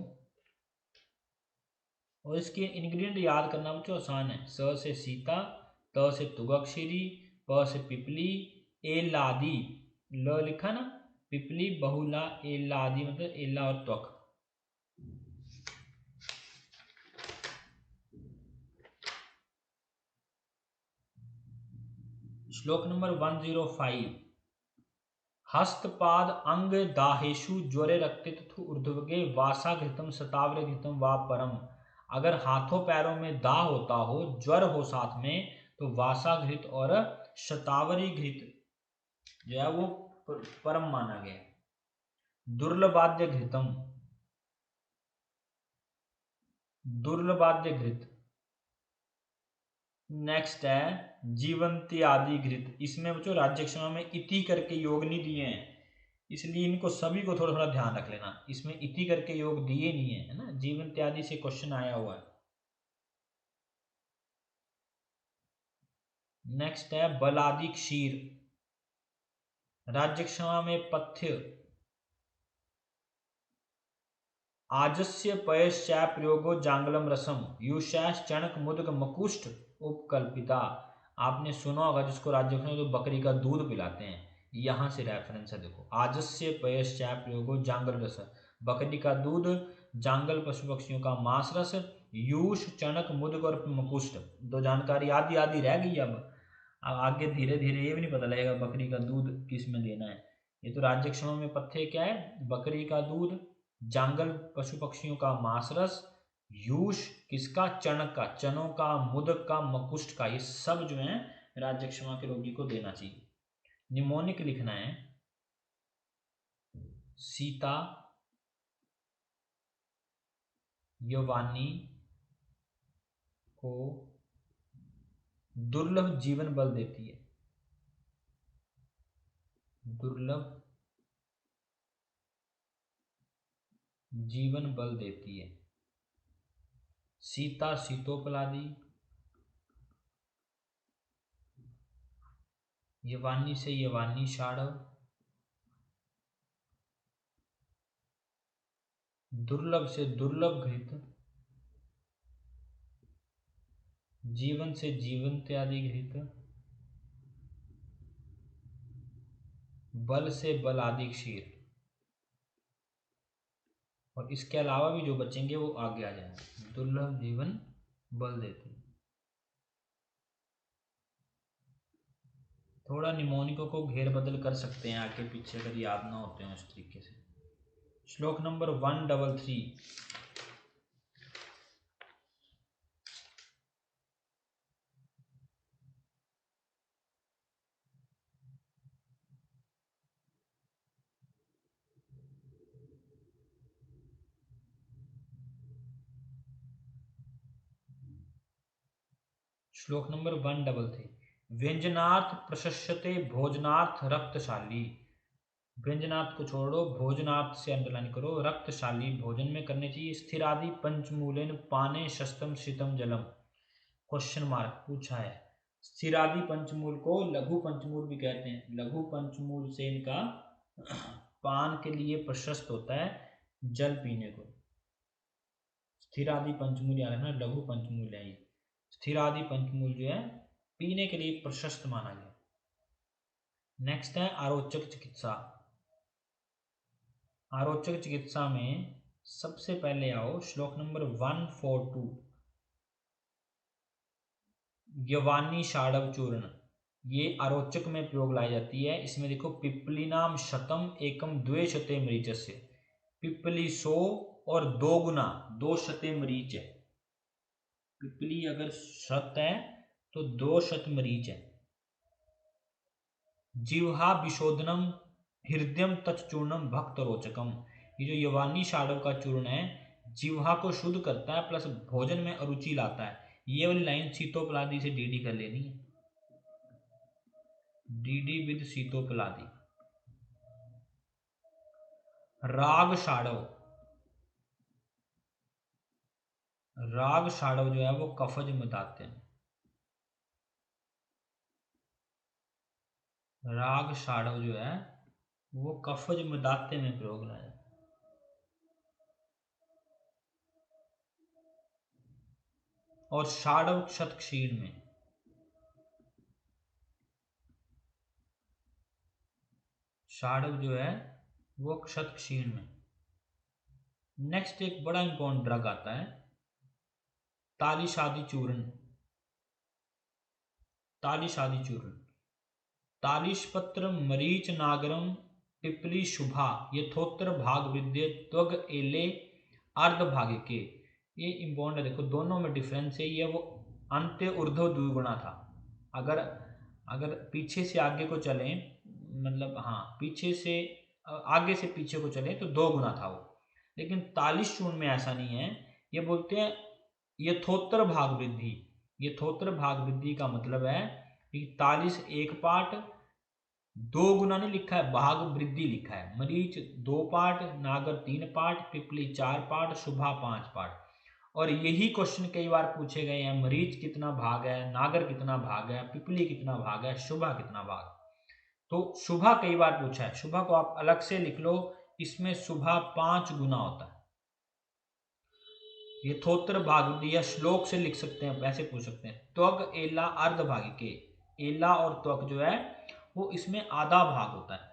A: और इसके इंग्रेडिएंट याद करना बच्चों आसान है। स से सीता, त से तुगाक्षरी, प से पिपली, ए लादी, ल लिखा ना, पिपली बहुला ए लादी मतलब एला और त्वक। श्लोक नंबर 105, हस्तपाद अंग दाहेशु ज्वरे रक्तितथु ऊर्ध्वगे वासा घृतम शताव्र घृतम वा परम। अगर हाथों पैरों में दाह होता हो, ज्वर हो साथ में, तो वासा घृत और शतावरी घृत जो है वो परम माना गया। दुर्लभाद्य घृतम, दुर्लभाद्य घृत। नेक्स्ट है जीवंती आदि घृत। इसमें बच्चों राज्य क्षमा में इति करके योग नहीं दिए हैं, इसलिए इनको सभी को थोड़ा थोड़ा ध्यान रख लेना। इसमें इति करके योग दिए नहीं है ना, जीवंती आदि से क्वेश्चन आया हुआ है। नेक्स्ट है बलादि क्षीर। राज्य क्षमा में पथ्य आजस्य पयश्चा प्रयोगो जांगलम रसम युषैश चणक मुदक मकुष्ठ उपकल्पिता। आपने सुना होगा जिसको राज्य क्षमा तो बकरी का दूध पिलाते हैं, यहां से रेफरेंस है। देखो आजस्य पयश्चा प्रयोगो जांगल रस, बकरी का दूध, जांगल पशु पक्षियों का मांस रस, यूष चणक मुदक और मकुष्ठ। दो जानकारी आधी आधी रह गई। अब आगे धीरे धीरे ये भी नहीं पता लगेगा बकरी का दूध किस में देना है। ये तो राज्य क्षमा में पथ्य क्या है, बकरी का दूध, जांगल पशु पक्षियों का मांस रस, यूष किसका, चणक का, चनों का, मुदक का, मकुष्ठ का, ये सब जो है राज्य क्षमा के रोगी को देना चाहिए। निमोनिक लिखना है सीता यवानी को दुर्लभ जीवन बल देती है, दुर्लभ जीवन बल देती है। सीता सीतोपलादी, यवानी से यवानी शाड़व, दुर्लभ से दुर्लभ घृत, जीवन से जीवन इत्यादि घृत, बल से बल आदि क्षीर। और इसके अलावा भी जो बचेंगे वो आगे आ जाएंगे। दुर्लभ जीवन बल देते हैं। थोड़ा निमोनिकों को घेर बदल कर सकते हैं आगे पीछे अगर याद ना होते हैं उस तरीके से। श्लोक नंबर 133। श्लोक नंबर 133। व्यंजनार्थ प्रशस्यते भोजनार्थ रक्तशाली। व्यंजनार्थ को छोड़ो, भोजनार्थ से अंडरलाइन करो। रक्तशाली भोजन में करने चाहिए। स्थिरादि पंचमूलेन पाने शस्तम शीतम जलम। क्वेश्चन मार्क पूछा है। स्थिरादि पंचमूल को लघु पंचमूल भी कहते हैं। लघु पंचमूल से इनका पान के लिए प्रशस्त होता है, जल पीने को। स्थिरादि पंचमूल याद रखना, लघु पंचमूल है ये। स्थिरादि पंचमूल जो है पीने के लिए प्रशस्त माना गया। नेक्स्ट है आरोचक चिकित्सा। आरोचक चिकित्सा में सबसे पहले आओ श्लोक नंबर 142। यवानी शाड़व चूर्ण, ये आरोचक में प्रयोग लाई जाती है। इसमें देखो पिप्पलिनाम शतम एकम द्वे शते मरीचस्य। पिप्पली 100 और 2 गुना 2 शते मरीच है। पिप्पली अगर 100 है तो 2 शत मरीच है। जिह्वा विशोधनम हृदयम तत्चूर्णम भक्त रोचकम। ये जो यवानी शाड़व का चूर्ण है जिह्वा को शुद्ध करता है प्लस भोजन में अरुचि लाता है। ये वाली लाइन सीतोपलादी से डीडी कर लेनी है। DD with Sitopaladi. राग शाड़व, राग शाड़व जो है वो कफज मिटाते हैं। राग शाड़व जो है वो कफज मिटाते में प्रयोग लाया। और शाड़व क्षत क्षीण में, शाड़व जो है वो क्षत क्षीण में। नेक्स्ट एक बड़ा इंपॉर्टेंट ड्रग आता है तालिशादी चूर्ण। तालिशादी चूर्ण, तालिश पत्र मरीच नागरम पिपली शुभा यथोत्तर भाग वृद्धि त्वग एले अर्ध भाग के। ये इम्पोर्टेंट है, देखो दोनों में डिफरेंस है। ये वो अंत्य ऊर्ध्व द्विगुणा था। अगर अगर पीछे से आगे को चलें, मतलब हाँ पीछे से आगे से पीछे को चलें तो 2 गुना था वो, लेकिन तालिश चूर्ण में ऐसा नहीं है। ये बोलते हैं यथोत्तर भाग वृद्धि। यथोत्तर भाग वृद्धि का मतलब है कि तालिश 1 पार्ट, 2 गुना नहीं लिखा है, भाग वृद्धि लिखा है। मरीच 2 पार्ट, नागर 3 पार्ट, पिपली 4 पार्ट, शुभा 5 पार्ट। और यही क्वेश्चन कई बार पूछे गए हैं, मरीच कितना भाग है, नागर कितना भाग है, पिपली कितना भाग है, शुभा कितना भाग। तो शुभा कई बार पूछा है, शुभा को आप अलग से लिख लो, इसमें शुभा 5 गुना होता है। यथोत्तर भाग या श्लोक से लिख सकते हैं, वैसे पूछ सकते हैं। त्वग एला अर्ध भाग के, एला और त्वग जो है वो इसमें आधा भाग होता है।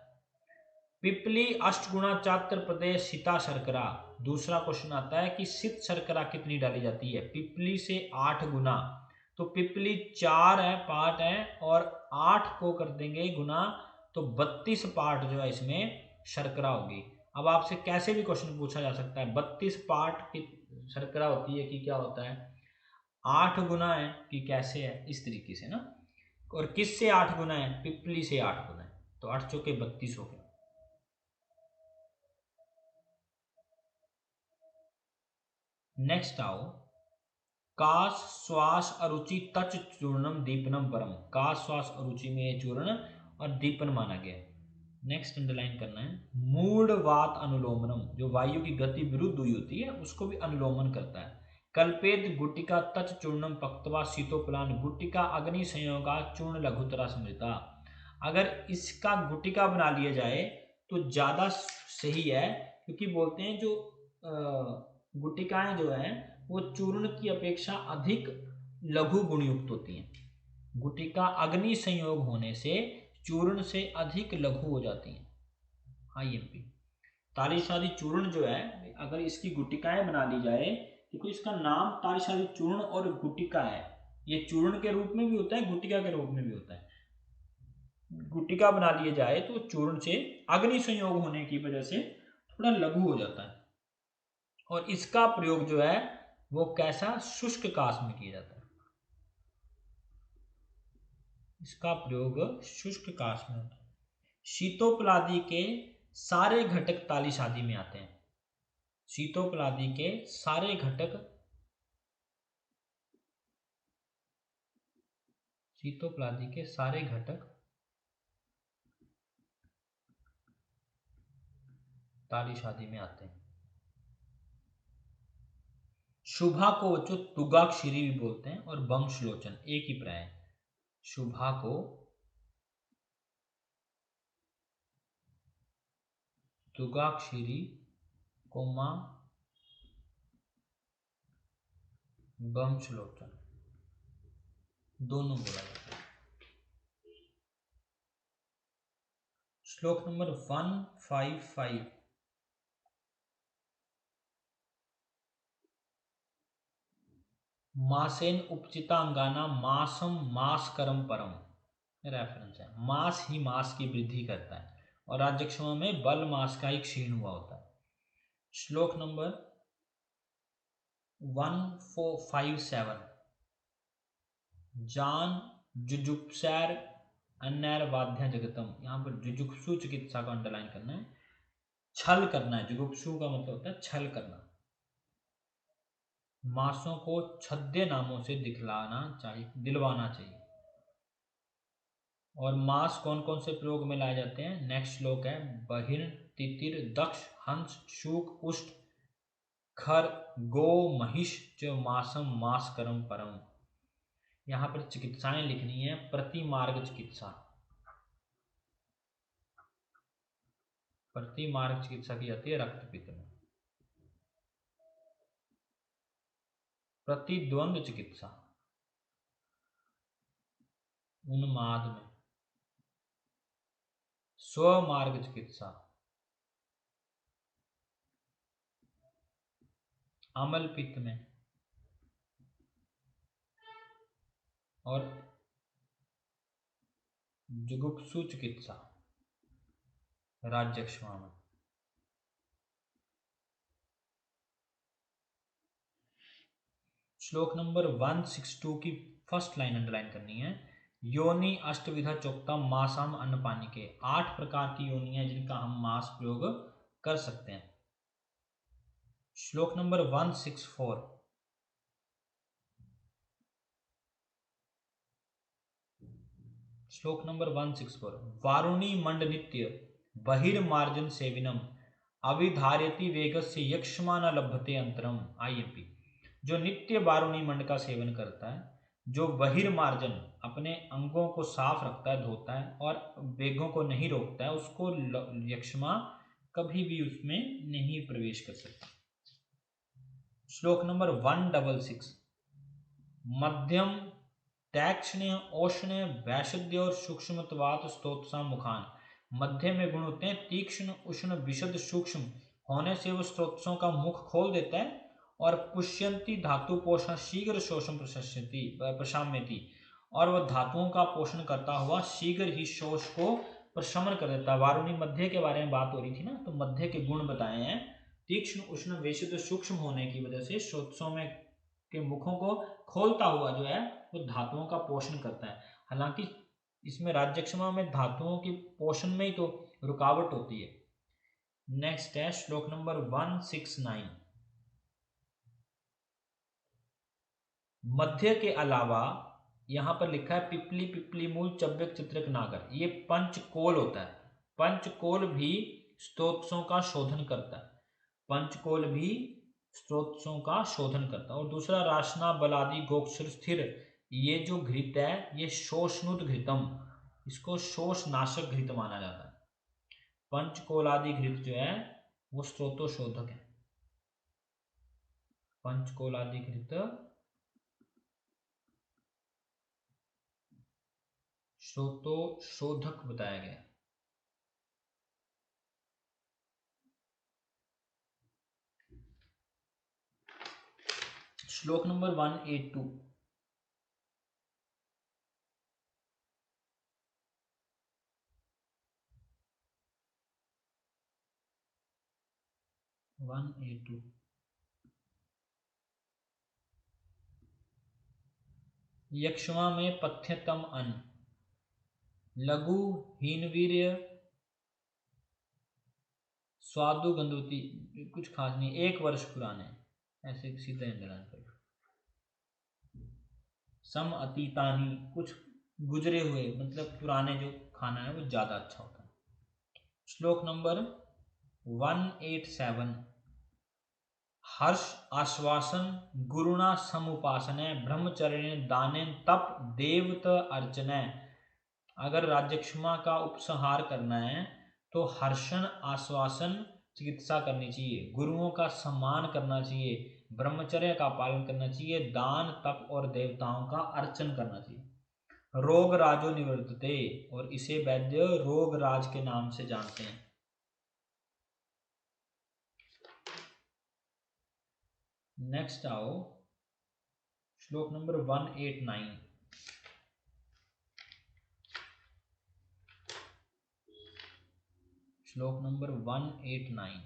A: पिपली अष्टगुणा चात्र प्रदेश सीता शर्करा। दूसरा क्वेश्चन आता है कि सित शर्करा कितनी डाली जाती है, पिपली से 8 गुना। तो पिपली 4 है पार्ट है, और 8 को कर देंगे गुना, तो 32 पार्ट जो है इसमें शर्करा होगी। अब आपसे कैसे भी क्वेश्चन पूछा जा सकता है, 32 पार्ट की शर्करा होती है कि क्या होता है, 8 गुना है कि कैसे है, इस तरीके से ना। और किस से 8 गुना है, पिपली से 8 गुना है, तो 8 चौके 32 हो गए। नेक्स्ट आओ, काश श्वास अरुचि तच चूर्णम दीपनम परम। काश श्वास अरुचि में ये चूर्ण और दीपन माना गया। नेक्स्ट अंडरलाइन करना है, मूड वात अनुलोमनम, जो वायु की गति विरुद्ध हुई होती है उसको भी अनुलोमन करता है। कल्पेत गुटिका तच चूर्णम पक्तवा शीतोपलान गुटिका अग्नि संयोगा चूर्ण लघुतरा स्मृता। अगर इसका गुटिका बना लिया जाए तो ज्यादा सही है, क्योंकि बोलते हैं जो गुटिकाएं जो हैं वो चूर्ण की अपेक्षा अधिक लघु गुणयुक्त होती हैं। गुटिका अग्नि संयोग होने से चूर्ण से अधिक लघु हो जाती हैं। आईएमपी तालिशादी चूर्ण जो है, अगर इसकी गुटिकाएं बना ली जाए, देखो इसका नाम तालिशादी चूर्ण और गुटिका है। ये चूर्ण के रूप में भी होता है, गुटिका के रूप में भी होता है। गुटिका बना लिया जाए तो चूर्ण से अग्नि संयोग होने की वजह से थोड़ा लघु हो जाता है। और इसका प्रयोग जो है वो कैसा, शुष्क काश में किया जाता है। इसका प्रयोग शुष्क काश में होता है। शीतोपलादी के सारे घटक तालिशादी में आते हैं। शीतोपलादी के सारे घटक, शीतोपलादी के सारे घटक तालिशादी में आते हैं। शुभा को जो तुगाक्षरी भी बोलते हैं, और वंशलोचन एक ही प्राय है। शुभा को तुगाक्षरी कोमा वंशलोचन दोनों बोला जाता है। श्लोक नंबर 155, मासेन उपचिता अंगाना मासम मास करम परम, रेफरेंस है। मास ही मास की वृद्धि करता है, और राज्यक्षमा में बल मास का ही क्षीण हुआ होता है। श्लोक नंबर 1457, जान जुजुप्सैर अन्यर वाध्य जगतम। यहाँ पर जुजुप्सु चिकित्सा का अंडरलाइन करना है, छल करना है। जुगुप्सु का मतलब होता है छल करना। मासों को छद्य नामों से दिखलाना चाहिए, दिलवाना चाहिए। और मास कौन कौन से प्रयोग में लाए जाते हैं, नेक्स्ट श्लोक है, बहिर्न तितिर दक्ष हंस शूक उष्ट खर गो महिष च मासम मास करम परम। यहाँ पर चिकित्साएं लिखनी है, प्रति मार्ग चिकित्सा। प्रति मार्ग चिकित्सा की जाती है रक्तपित्त में। प्रतिद्वंद चिकित्सा उन्माद में। स्वमार्ग चिकित्सा अमल पित्त में। और जुगुप्सु चिकित्सा राज्यक्षमा में। श्लोक नंबर 162 की फर्स्ट लाइन अंडरलाइन करनी है। योनि अष्टविधा चोक्ता मासाम अन्न पानी के, 8 प्रकार की योनियां जिनका हम मास प्रयोग कर सकते हैं। श्लोक नंबर 164, श्लोक नंबर 164, वारुणी मंडनित्य बहिर्मार्जन सेविनम अविधार्यति वेगस्य यक्ष्मा न लभते अंतरम। आईएमपी, जो नित्य वारुणी मंड का सेवन करता है, जो बहिर्मार्जन अपने अंगों को साफ रखता है, धोता है और वेगों को नहीं रोकता है, उसको यक्ष्मा कभी भी उसमें नहीं प्रवेश कर सकता। श्लोक नंबर 166, मध्यम तैक्ष्ण्य औष्ण्य वैशुद्य और सूक्ष्मत्वात् स्तोत्रसा मुखान, मध्य में गुण होते हैं तीक्ष्ण उष्ण विशुद्ध सूक्ष्म होने से वो स्तोत्रों का मुख खोल देता है। और पुष्यंती धातु पोषण शीघ्र शोषण प्रशाम्यति, और वह धातुओं का पोषण करता हुआ शीघ्र ही शोष को प्रशमन कर देता है। वारुणी मध्य के बारे में बात हो रही थी ना, तो मध्य के गुण बताए हैं। तीक्ष्ण उष्ण विशुद्ध सूक्ष्म होने की वजह से स्रोतों में के मुखों को खोलता हुआ जो है वो धातुओं का पोषण करता है। हालांकि इसमें राज्यक्षमा में धातुओं के पोषण में ही तो रुकावट होती है। नेक्स्ट है श्लोक नंबर 169, मध्य के अलावा यहां पर लिखा है पिपली पिपली मूल चव्यक चित्रक नागर, ये पंचकोल होता है। पंचकोल भी स्तोत्रों का शोधन करता है, पंचकोल भी स्तोत्रों का शोधन करता है। और दूसरा राशना बलादि गोक्षर स्थिर, ये जो घृत है ये शोषनुत घृतम, इसको शोष नाशक घृत माना जाता है। पंचकोलादि घृत जो है वो स्त्रोतो शोधक है। पंचकोलादि घृत स्त्रोतो शोधक बताया गया। श्लोक नंबर 182, यक्ष्मा में पथ्यतम अन्न, लघु हीनवीर्य स्वादु गंधवती, कुछ खास नहीं, 1 वर्ष पुराने, ऐसे सीधे इंद्रान पर। सम अतीतानी, कुछ गुजरे हुए, मतलब पुराने जो खाना है वो ज्यादा अच्छा होता है। श्लोक नंबर 187, हर्ष आश्वासन गुरुणा समुपासने ब्रह्मचर्य दाने तप देवत अर्चने। अगर राज्यक्षमा का उपसंहार करना है तो हर्षण आश्वासन चिकित्सा करनी चाहिए, गुरुओं का सम्मान करना चाहिए, ब्रह्मचर्य का पालन करना चाहिए, दान तप और देवताओं का अर्चन करना चाहिए। रोग राजो निवर्तते, और इसे वैद्य रोग राज के नाम से जानते हैं। नेक्स्ट आओ श्लोक नंबर 189, श्लोक नंबर 189,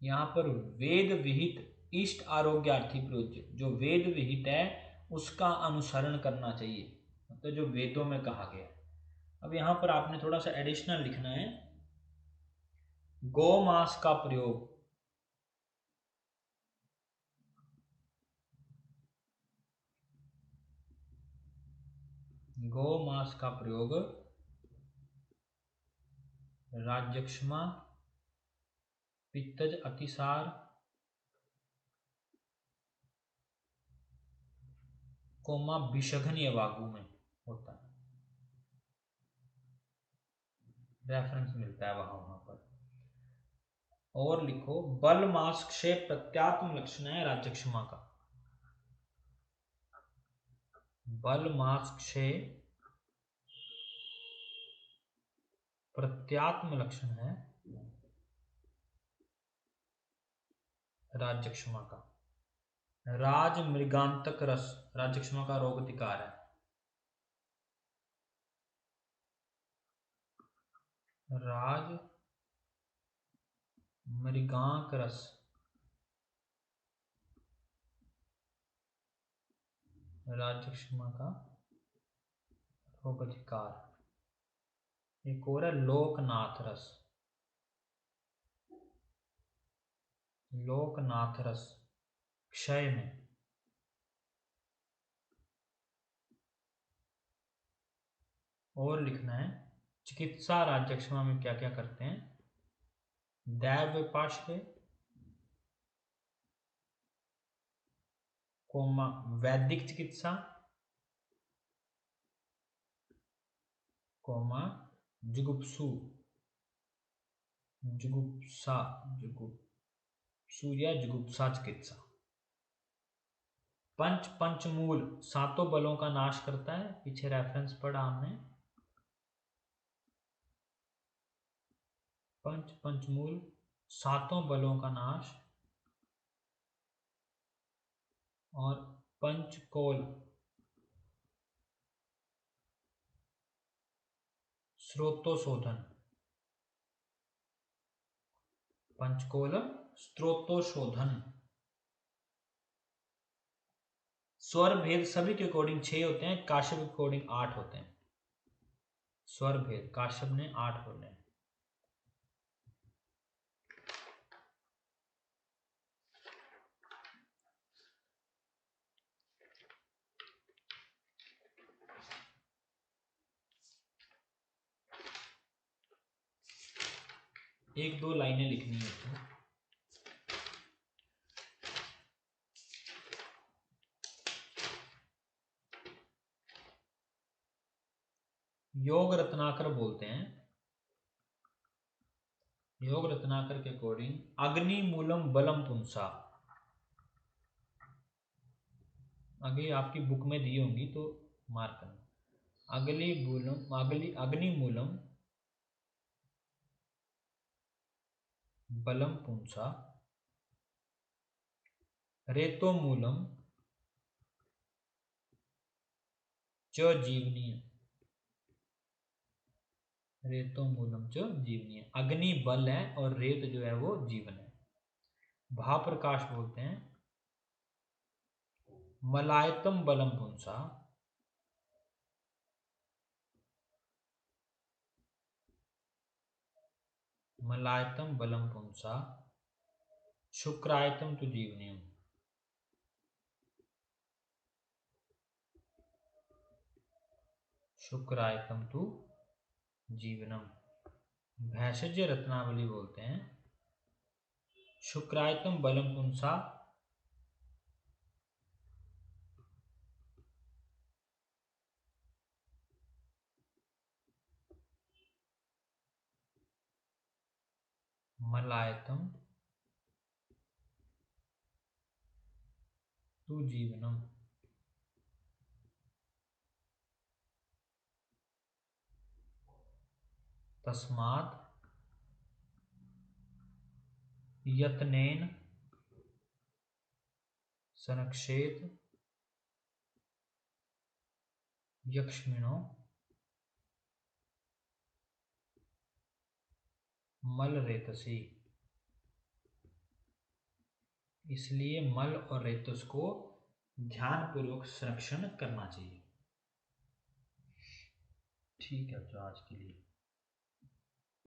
A: यहाँ पर वेद विहित इष्ट आरोग्यार्थी प्रयोज्य, जो वेद विहित है उसका अनुसरण करना चाहिए, मतलब जो वेदों में कहा गया। अब यहाँ पर आपने थोड़ा सा एडिशनल लिखना है, गोमांस का प्रयोग, गोमांस का प्रयोग राज्यक्षमा पित्तज अतिसार कोमा विषघन वागु में होता है। रेफरेंस मिलता है वहां पर। और लिखो बल मास क्षय प्रत्यात्म लक्षण है राज्यक्षमा का, बल मास क्षय प्रत्यात्म लक्षण है राज्यक्षमा का। राज मृगांतक रस राज्यक्षमा का रोग अधिकार है। राज मृगांक रस, राजक्षमा का रोग अधिकार। एक और है लोकनाथ रस, लोकनाथ रस क्षय में। और लिखना है चिकित्सा राज्यक्षमा में क्या क्या करते हैं। दैव पार्श्व, कोमा वैदिक चिकित्सा, कोमा जुगुप्सु, जुगुप्सा, जुगुप्सु या जुगुप्सा चिकित्सा। पंचमूल सातों बलों का नाश करता है, पीछे रेफरेंस पढ़ा हमने। पंचमूल सातों बलों का नाश। और पंचकोल स्रोतोशोधन, पंचकोलम स्रोतोशोधन। स्वर भेद सभी के अकॉर्डिंग 6 होते हैं, काश्यप के अकॉर्डिंग 8 होते हैं। स्वर भेद काश्यप ने 8 बोले हैं। एक दो लाइनें लिखनी है तो। योग रत्नाकर बोलते हैं, योग रत्नाकर के अकॉर्डिंग अग्नि मूलम बलम पुंसा। आगे आपकी बुक में दी होंगी तो मार्क करना। अग्नि मूलम बलम पुंसा, रेतो मूलम च जीवनीय, रेतो मूलम च जीवनीय। अग्नि बल है और रेत जो है वो जीवन है। भाव प्रकाश बोलते हैं मलायतम बलम पुंसा, मलायतम बलम पुंसा शुक्रायतम तु जीवनीयम, शुक्रायतम तु जीवनम। भैषज रत्नावली बोलते हैं शुक्रायतम बलम पुंसा मलायतम तु जीवनम। तस्मात् यत्नेन संरक्षेत यक्ष्मिणो मल रेतसी। इसलिए मल और रेतस को ध्यानपूर्वक संरक्षण करना चाहिए। ठीक है, तो आज के लिए